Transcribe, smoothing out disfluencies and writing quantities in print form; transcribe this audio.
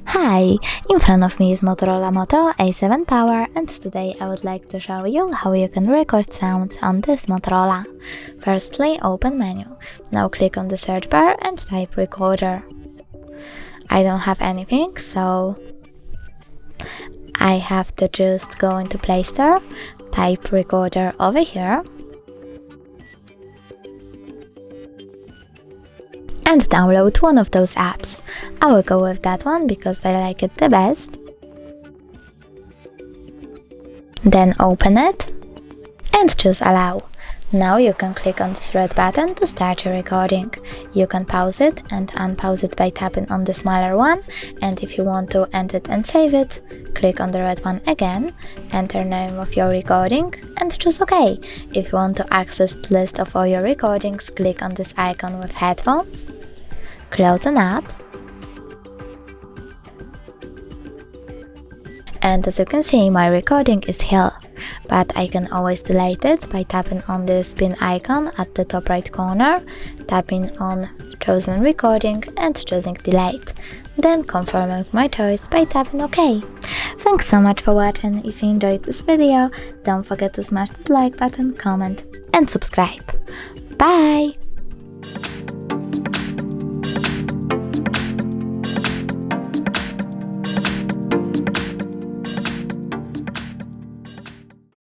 Hi, in front of me is Motorola Moto E7 Power, and today I would like to show you how you can record sounds on this Motorola. Firstly, open menu. Now click on the search bar and type recorder. I don't have anything, so I have to just go into Play Store, type recorder over here, and download one of those apps. I will go with that one because I like it the best. Then open it and choose allow. Now you can click on this red button to start your recording. You can pause it and unpause it by tapping on the smaller one, and if you want to end it and save it, click on the red one again, enter name of your recording and choose OK. If you want to access the list of all your recordings, click on this icon with headphones, close an ad, and as you can see, my recording is here, but I can always delete it by tapping on the spin icon at the top right corner, tapping on chosen recording and choosing delete, then confirming my choice by tapping OK. Thanks so much for watching. If you enjoyed this video, don't forget to smash the like button, comment and subscribe. Bye!